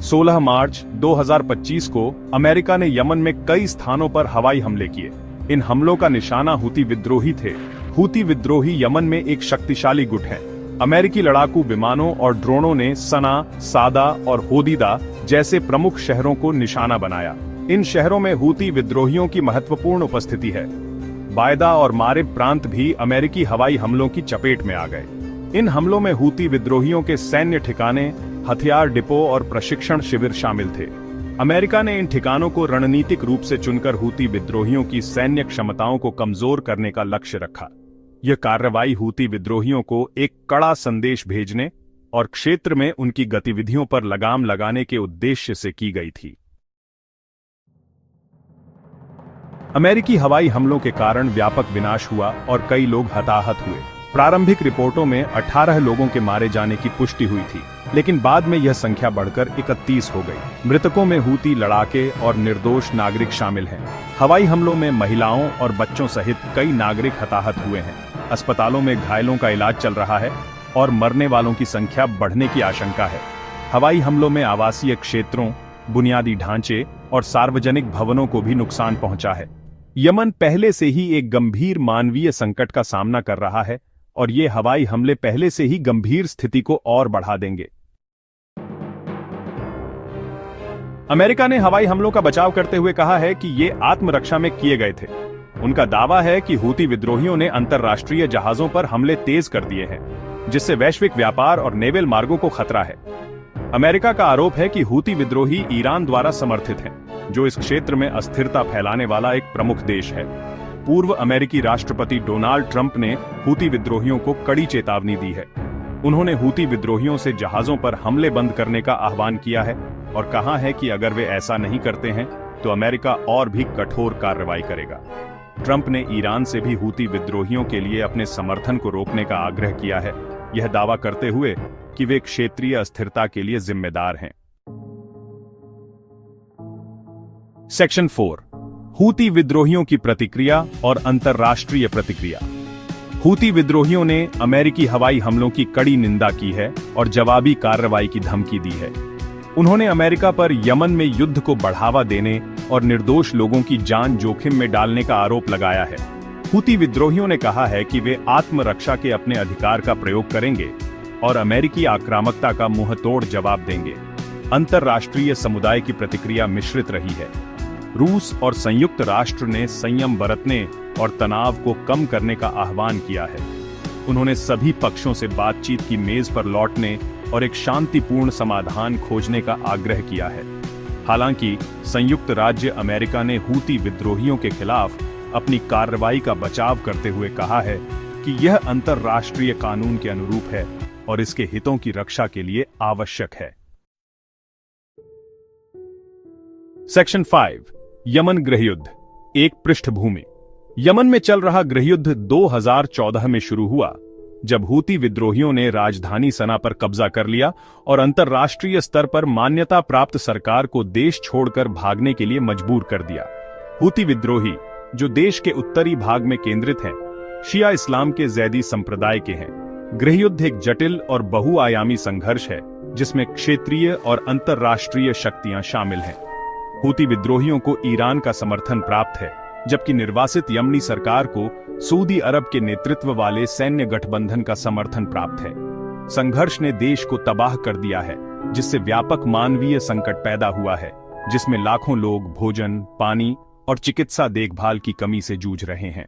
16 मार्च 2025 को अमेरिका ने यमन में कई स्थानों पर हवाई हमले किए। इन हमलों का निशाना हूती विद्रोही थे। हूती विद्रोही यमन में एक शक्तिशाली गुट है। अमेरिकी लड़ाकू विमानों और ड्रोनों ने सना, सादा और होदीदा जैसे प्रमुख शहरों को निशाना बनाया। इन शहरों में हूती विद्रोहियों की महत्वपूर्ण उपस्थिति है। बायदा और मारिब प्रांत भी अमेरिकी हवाई हमलों की चपेट में आ गए। इन हमलों में हूती विद्रोहियों के सैन्य ठिकाने, हथियार डिपो और प्रशिक्षण शिविर शामिल थे। अमेरिका ने इन ठिकानों को रणनीतिक रूप से चुनकर हूती विद्रोहियों की सैन्य क्षमताओं को कमजोर करने का लक्ष्य रखा। यह कार्रवाई हूती विद्रोहियों को एक कड़ा संदेश भेजने और क्षेत्र में उनकी गतिविधियों पर लगाम लगाने के उद्देश्य से की गई थी। अमेरिकी हवाई हमलों के कारण व्यापक विनाश हुआ और कई लोग हताहत हुए। प्रारंभिक रिपोर्टों में 18 लोगों के मारे जाने की पुष्टि हुई थी, लेकिन बाद में यह संख्या बढ़कर 31 हो गई। मृतकों में हूती लड़ाके और निर्दोष नागरिक शामिल हैं। हवाई हमलों में महिलाओं और बच्चों सहित कई नागरिक हताहत हुए हैं। अस्पतालों में घायलों का इलाज चल रहा है और मरने वालों की संख्या बढ़ने की आशंका है। हवाई हमलों में आवासीय क्षेत्रों, बुनियादी ढांचे और सार्वजनिक भवनों को भी नुकसान पहुंचा है। यमन पहले से ही एक गंभीर मानवीय संकट का सामना कर रहा है और ये हवाई हमले पहले से ही गंभीर स्थिति को और बढ़ा देंगे। अमेरिका ने हवाई हमलों का बचाव करते हुए कहा है कि ये आत्मरक्षा में किए गए थे। उनका दावा है कि हूती विद्रोहियों ने अंतर्राष्ट्रीय जहाजों पर हमले तेज कर दिए हैं, जिससे वैश्विक व्यापार और नेवल मार्गों को खतरा है। अमेरिका का आरोप है कि हूती विद्रोही ईरान द्वारा समर्थित हैं, जो इस क्षेत्र में अस्थिरता फैलाने वाला एक प्रमुख देश है। पूर्व अमेरिकी राष्ट्रपति डोनाल्ड ट्रंप ने हूती विद्रोहियों को कड़ी चेतावनी दी है। उन्होंने हूती विद्रोहियों से जहाजों पर हमले बंद करने का आह्वान किया है और कहा है कि अगर वे ऐसा नहीं करते हैं तो अमेरिका और भी कठोर कार्रवाई करेगा। ट्रंप ने ईरान से भी हूती विद्रोहियों के लिए अपने समर्थन को रोकने का आग्रह किया है, यह दावा करते हुए कि वे क्षेत्रीय अस्थिरता के लिए जिम्मेदार हैं। सेक्शन 4, हूती विद्रोहियों की प्रतिक्रिया और अंतर्राष्ट्रीय प्रतिक्रिया। हूती विद्रोहियों ने अमेरिकी हवाई हमलों की कड़ी निंदा की है और जवाबी कार्रवाई की धमकी दी है। उन्होंने अमेरिका पर यमन में युद्ध को बढ़ावा देने और निर्दोष लोगों की जान जोखिम में डालने का आरोप लगाया है। हूती विद्रोहियों ने कहा है कि वे आत्मरक्षा के अपने अधिकार का प्रयोग करेंगे और अमेरिकी आक्रामकता का मुंहतोड़ जवाब देंगे। अंतर्राष्ट्रीय समुदाय की प्रतिक्रिया मिश्रित रही है। रूस और संयुक्त राष्ट्र ने संयम बरतने और तनाव को कम करने का आह्वान किया है। उन्होंने सभी पक्षों से बातचीत की मेज पर लौटने और एक शांतिपूर्ण समाधान खोजने का आग्रह किया है। हालांकि संयुक्त राज्य अमेरिका ने हूती विद्रोहियों के खिलाफ अपनी कार्रवाई का बचाव करते हुए कहा है कि यह अंतर्राष्ट्रीय कानून के अनुरूप है और इसके हितों की रक्षा के लिए आवश्यक है। सेक्शन 5, यमन गृहयुद्ध, एक पृष्ठभूमि। यमन में चल रहा गृहयुद्ध 2014 में शुरू हुआ, जब हूती विद्रोहियों ने राजधानी सना पर कब्जा कर लिया और अंतर्राष्ट्रीय स्तर पर मान्यता प्राप्त सरकार को देश छोड़कर भागने के लिए मजबूर कर दिया। हूती विद्रोही, जो देश के उत्तरी भाग में केंद्रित हैं, शिया इस्लाम के जैदी संप्रदाय के हैं। गृहयुद्ध एक जटिल और बहुआयामी संघर्ष है, जिसमें क्षेत्रीय और अंतर्राष्ट्रीय शक्तियां शामिल हैं। हूती विद्रोहियों को ईरान का समर्थन प्राप्त है, जबकि निर्वासित यमनी सरकार को सऊदी अरब के नेतृत्व वाले सैन्य गठबंधन का समर्थन प्राप्त है। संघर्ष ने देश को तबाह कर दिया है, जिससे व्यापक मानवीय संकट पैदा हुआ है, जिसमें लाखों लोग भोजन, पानी और चिकित्सा देखभाल की कमी से जूझ रहे हैं।